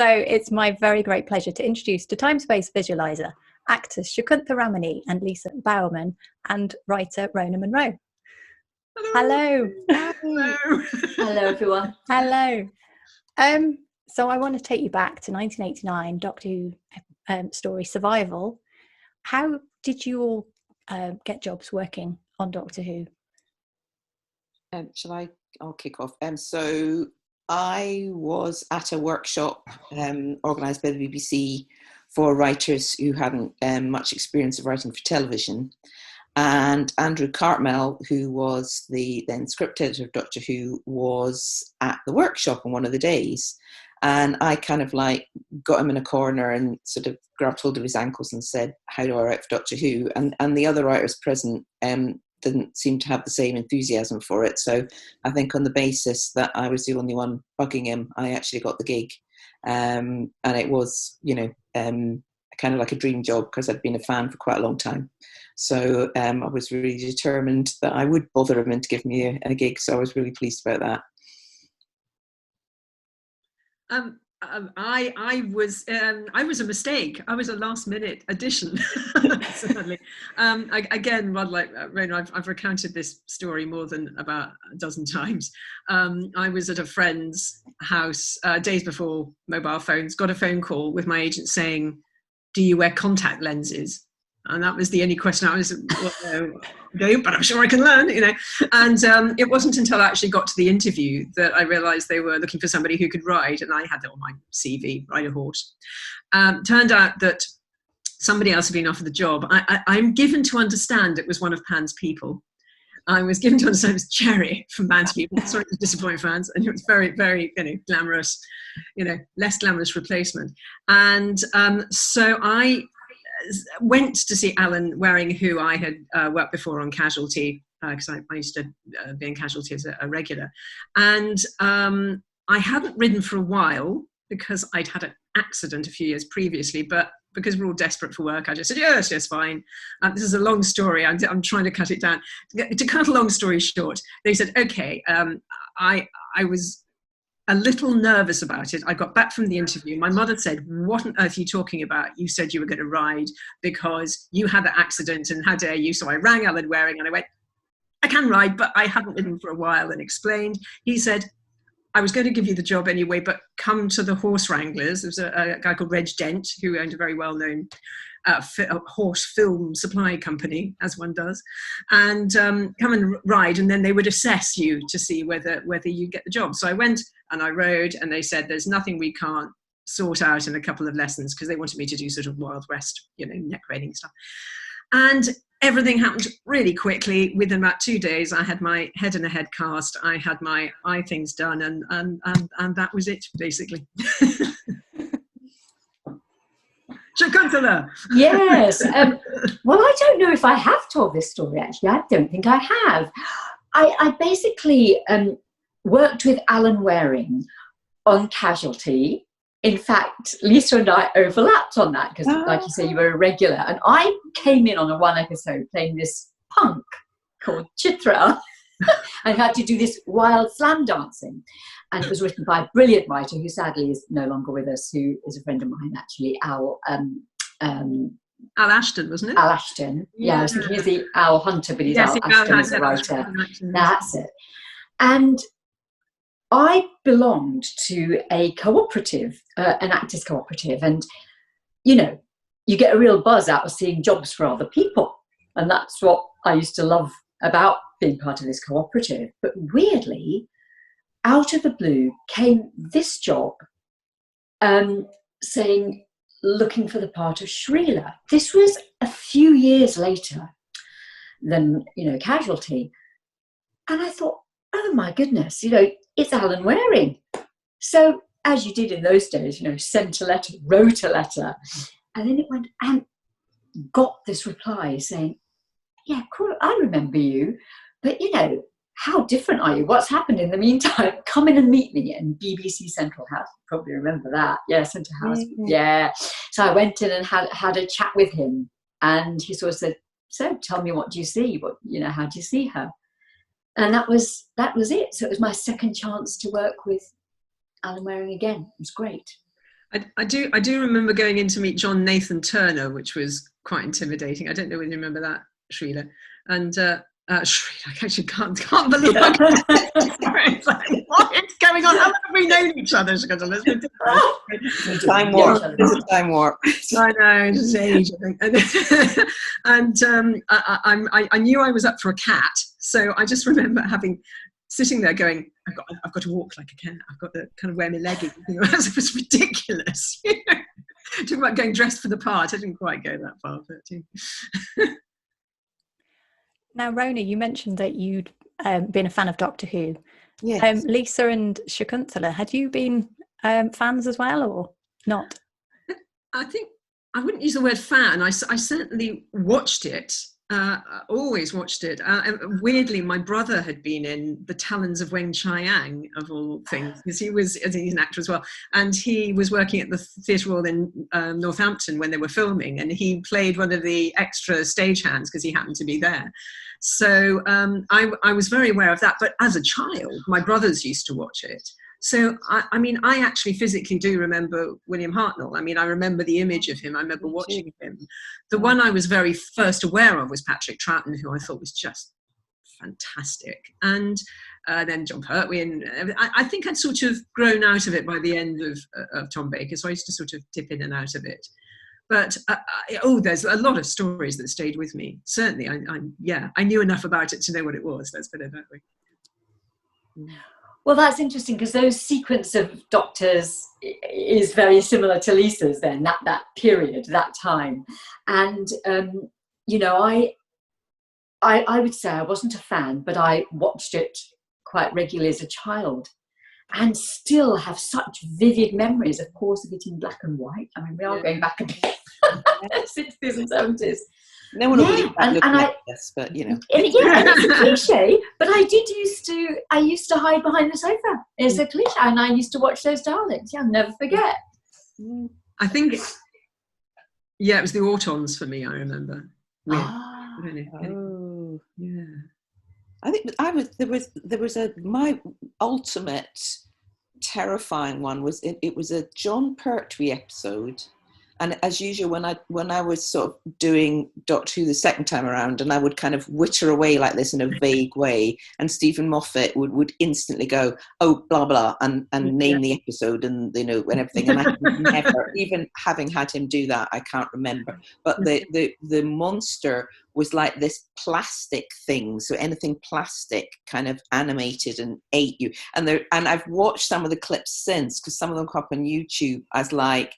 So it's my very great pleasure to introduce to Time Space Visualiser actors Sakuntala Ramanee and Lisa Bowerman and writer Rona Munro. Hello. Hello. Hello, everyone. Hello. So I want to take you back to 1989, Doctor Who story Survival. How did you all get jobs working on Doctor Who? I'll kick off. So I was at a workshop organised by the BBC for writers who hadn't much experience of writing for television. And Andrew Cartmel, who was the then script editor of Doctor Who, was at the workshop on one of the days. And I kind of like got him in a corner and sort of grabbed hold of his ankles and said, how do I write for Doctor Who? And the other writers present didn't seem to have the same enthusiasm for it. So I think on the basis that I was the only one bugging him, I actually got the gig. And it was, kind of like a dream job because I'd been a fan for quite a long time. So I was really determined that I would bother him and to give me a gig. So I was really pleased about that. I was a mistake. I was a last-minute addition. Certainly. Again, like Rona, I've recounted this story more than about a dozen times. I was at a friend's house days before mobile phones. Got a phone call with my agent saying, "Do you wear contact lenses?" And that was the only question I was, no, but I'm sure I can learn, And it wasn't until I actually got to the interview that I realised they were looking for somebody who could ride, and I had that on my CV, ride a horse. Turned out that somebody else had been offered the job. I'm given to understand it was one of Pan's people. I was given to understand it was Cherry from Pan's people. Sorry to disappoint fans. And it was very, very, glamorous, less glamorous replacement. And so I went to see Alan Waring, who I had worked before on Casualty, because I used to be in Casualty as a regular. And I hadn't ridden for a while because I'd had an accident a few years previously, but because we're all desperate for work, I just said, yes, fine. This is a long story. I'm trying to cut it down. To cut a long story short, they said, okay, I was a little nervous about it. I got back from the interview. My mother said, what on earth are you talking about? You said you were going to ride because you had the accident and how dare you? So I rang Alan Waring and I went, I can ride, but I haven't ridden for a while, and explained. He said, I was going to give you the job anyway, but come to the Horse Wranglers. There was a guy called Reg Dent who owned a very well-known horse film supply company, as one does, and come and ride, and then they would assess you to see whether you get the job. So I went and I rode, and they said there's nothing we can't sort out in a couple of lessons, because they wanted me to do sort of Wild West, neck reining stuff. And everything happened really quickly. Within about 2 days, I had my head in a head cast, I had my eye things done, and that was it, basically. Sakuntala. Yes. Well, I don't know if I have told this story, actually. I don't think I have. I basically worked with Alan Waring on Casualty. In fact, Lisa and I overlapped on that because, like you say, you were a regular. And I came in on a one episode playing this punk called Chitra and had to do this wild slam dancing. And it was written by a brilliant writer who sadly is no longer with us, who is a friend of mine, actually, Al Ashton, wasn't it? Al Ashton. Yeah, I was thinking he's the Al Hunter, but he's Al Ashton as a writer. That's it. And I belonged to a cooperative, an actors cooperative, and you get a real buzz out of seeing jobs for other people, and that's what I used to love about being part of this cooperative. But weirdly, out of the blue came this job, saying looking for the part of Shreela. This was a few years later than Casualty, and I thought, oh my goodness, it's Alan Waring. So as you did in those days, sent a letter, wrote a letter, and then it went and got this reply saying, yeah, cool, I remember you, but how different are you? What's happened in the meantime? Come in and meet me in BBC Central House. You probably remember that. Yeah, Central House. Mm-hmm. Yeah. So I went in and had a chat with him, and he sort of said, so tell me, what do you see? How do you see her? And that was it. So it was my second chance to work with Alan Waring again. It was great. I do remember going in to meet John Nathan Turner, which was quite intimidating. I don't know whether you remember that, Shreela. And Shreela, I actually can't believe it's like, what is going on? How long have we known each other? She goes, let's It's a time warp. It's a time warp. I know, it's age, I think. And I knew I was up for a cat, so I just remember sitting there going, I've got to walk like a cat. I've got to kind of wear my leggings. It was ridiculous. Talking about going dressed for the part, I didn't quite go that far. But, Now, Rona, you mentioned that you'd been a fan of Doctor Who. Yes. Lisa and Shakuntala, had you been fans as well, or not? I think I wouldn't use the word fan. I certainly watched it. Always watched it. Weirdly, my brother had been in The Talons of Weng Chiang, of all things, because he's an actor as well, and he was working at the Theatre Royal in Northampton when they were filming, and he played one of the extra stagehands because he happened to be there. So I was very aware of that. But as a child, my brothers used to watch it. So, I mean, I actually physically do remember William Hartnell. I mean, I remember the image of him. I remember watching him. The one I was very first aware of was Patrick Troughton, who I thought was just fantastic. And then John Pertwee. And I think I'd sort of grown out of it by the end of Tom Baker. So I used to sort of dip in and out of it. But, there's a lot of stories that stayed with me. Certainly, I knew enough about it to know what it was. Let's put it that way. Well, that's interesting because those sequence of doctors is very similar to Lisa's then, that period, that time. And, I would say I wasn't a fan, but I watched it quite regularly as a child and still have such vivid memories, of course, of it in black and white. I mean, we are going back in the 60s and 70s. No one will believe that looking at this, but you know. It's a cliche, but I used to hide behind the sofa. It's a cliche, and I used to watch those darlings. Yeah, I'll never forget. I think, it was the Autons for me, I remember. Oh. Yeah. I think my ultimate terrifying one was it was a John Pertwee episode. And as usual, when I was sort of doing Doctor Who the second time around, and I would kind of witter away like this in a vague way, and Stephen Moffat would instantly go, "Oh, blah blah," and name the episode and and everything. And I can never, even having had him do that, I can't remember. But the monster was like this plastic thing, so anything plastic kind of animated and ate you. And I've watched some of the clips since because some of them come up on YouTube as like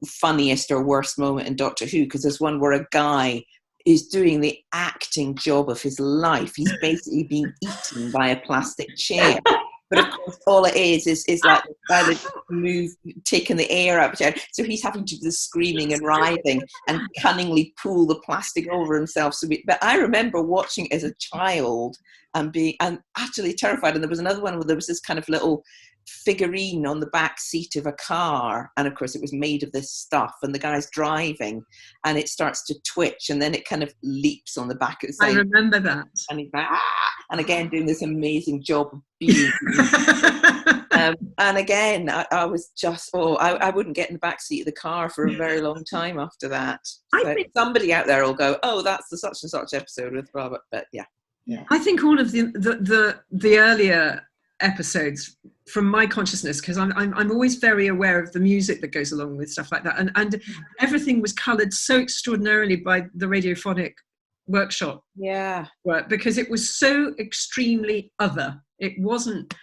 funniest or worst moment in Doctor Who, because there's one where a guy is doing the acting job of his life. He's basically being eaten by a plastic chair. But of course, all it is like the guy that taking the air out of the chair. So he's having to do the screaming and writhing and cunningly pull the plastic over himself. But I remember watching it as a child and being utterly terrified. And there was another one where there was this kind of little figurine on the back seat of a car, and of course it was made of this stuff, and the guy's driving and it starts to twitch and then it kind of leaps on the back of the same. I remember that. And he's like, and again doing this amazing job of being and again I was just I wouldn't get in the back seat of the car for a very long time after that. But somebody out there will go, oh, that's the such and such episode with Robert. But yeah. I think all of the earlier episodes from my consciousness, because I'm always very aware of the music that goes along with stuff like that, and everything was coloured so extraordinarily by the radiophonic workshop work, because it was so extremely other. It wasn't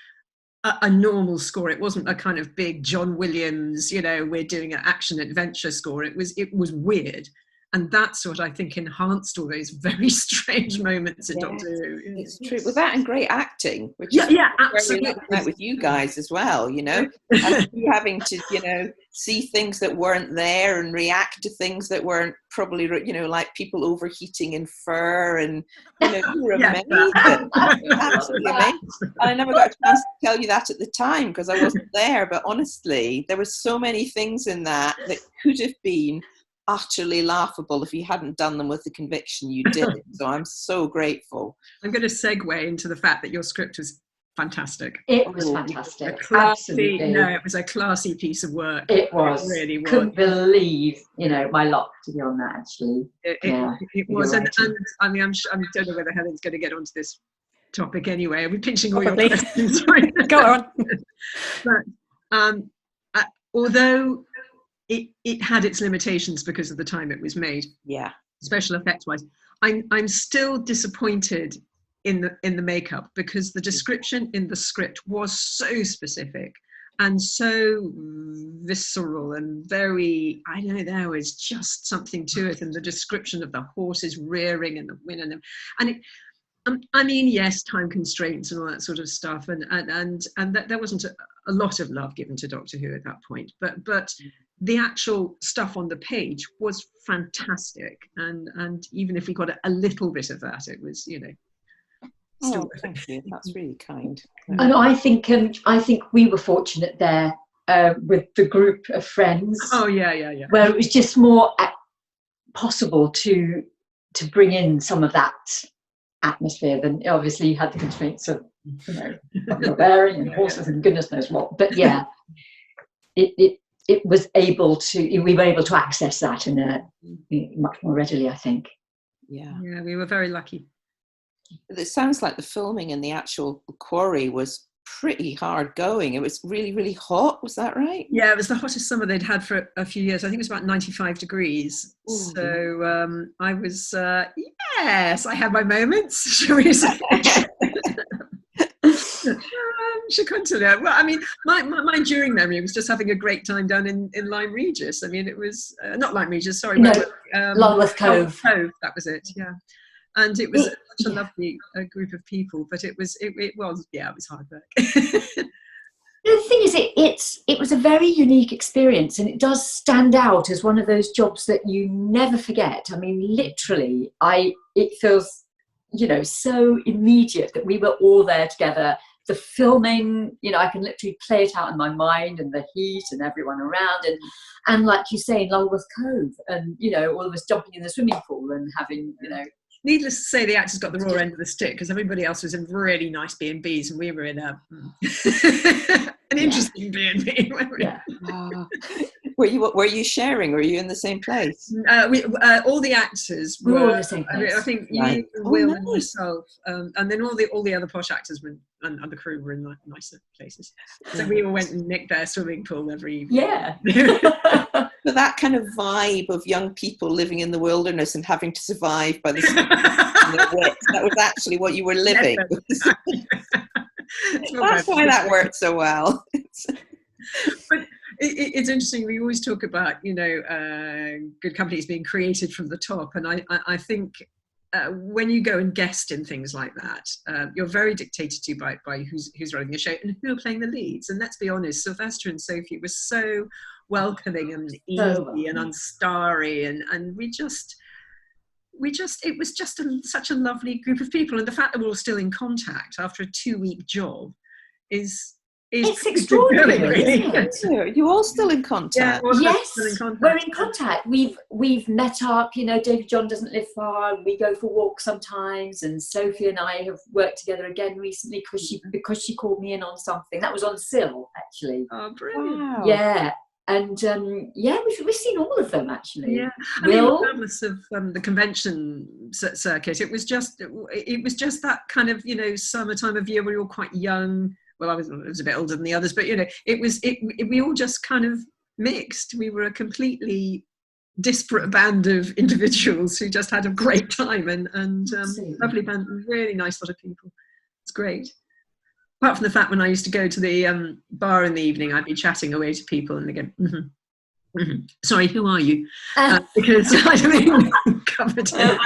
a normal score. It wasn't a kind of big John Williams, we're doing an action adventure score. It was weird. And that's what I think enhanced all those very strange moments in Doctor Who. It's true. With that and great acting, which absolutely. That with you guys as well, and you having to, see things that weren't there and react to things that weren't probably, like people overheating in fur, and you were amazing, absolutely amazing. And I never got a chance to tell you that at the time because I wasn't there. But honestly, there were so many things in that could have been utterly laughable if you hadn't done them with the conviction you did. So I'm so grateful. I'm going to segue into the fact that your script was fantastic. It was Oh, fantastic. Classy, Absolutely. no, it was a classy piece of work. It was. It really was. Couldn't believe, my luck to be on that, actually. It was. And I mean, I don't know whether Helen's going to get onto this topic anyway. I'll be pinching all Probably. your questions. Go on. But although it had its limitations because of the time it was made, Yeah. special effects wise, I'm still disappointed in the makeup, because the description in the script was so specific and so visceral and very, I don't know, there was just something to it, and the description of the horses rearing and the wind and it, I mean, yes, time constraints and all that sort of stuff, and that there wasn't a lot of love given to Doctor Who at that point, but the actual stuff on the page was fantastic, and even if we got a little bit of that, it was, Oh, thank you. That's really kind. And I think we were fortunate there with the group of friends. Oh yeah. Where it was just more possible to bring in some of that atmosphere. Than obviously you had the constraints of barbarian and horses and goodness knows what. But yeah, we were able to access that much more readily, I think. Yeah, we were very lucky. It sounds like the filming in the actual quarry was pretty hard going. It was really, really hot. Was that right? Yeah, it was the hottest summer they'd had for a few years. I think it was about 95 degrees. Ooh, so I was, yes, I had my moments, shall we say. Shakuntala. Well, I mean, my enduring memory was just having a great time down in Lyme Regis. I mean, it was, not Lyme Regis, sorry. No, Lulworth Cove. That was it, yeah. And it was such a lovely group of people, but it was hard work. The thing is, it was a very unique experience, and it does stand out as one of those jobs that you never forget. I mean, literally, it feels, so immediate that we were all there together. The filming, I can literally play it out in my mind, and the heat and everyone around, and like you say, in Lulworth Cove, and all of us jumping in the swimming pool and having, Needless to say, the actors got the raw end of the stick, because everybody else was in really nice B&Bs, and we were in an interesting B&B. Yeah. Were you sharing? Were you in the same place? All the actors were all in the same place. I think you, Will, and myself, and then all the other posh actors and the crew were in nicer places. So we all went and nicked their swimming pool every evening. Yeah. So that kind of vibe of young people living in the wilderness and having to survive by the that was actually what you were living. That's why that worked so well. But it's interesting. We always talk about good companies being created from the top, and I think when you go and guest in things like that, you're very dictated to by who's running the show and who are playing the leads. And let's be honest, Sylvester and Sophie were so welcoming and easy and unstarry, and we just it was just such a lovely group of people, and the fact that we're all still in contact after a 2-week job it's extraordinary, really. isn't it? You all still in contact? Yeah, yes, still in contact. We're in contact. We've met up. David John doesn't live far. We go for walks sometimes, and Sophie and I have worked together again recently because she called me in on something that was on Sill, actually. Oh, brilliant! Wow. Yeah. And we've seen all of them, actually. Yeah, I mean, regardless of the convention circuit, it was just that kind of summer time of year where you're all quite young. Well, I was a bit older than the others, but we all just kind of mixed. We were a completely disparate band of individuals who just had a great time, and lovely band, really nice lot of people. It's great. Apart from the fact when I used to go to the bar in the evening, I'd be chatting away to people and they go, sorry, who are you? Because I don't covered it.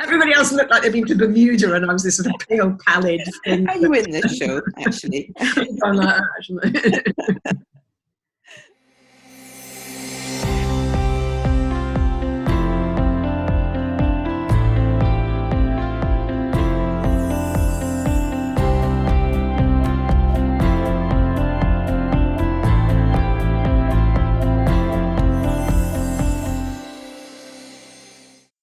Everybody else looked like they'd been to Bermuda, and I was this sort of pale, pallid thing. Are you in this show, actually? I'm like, actually.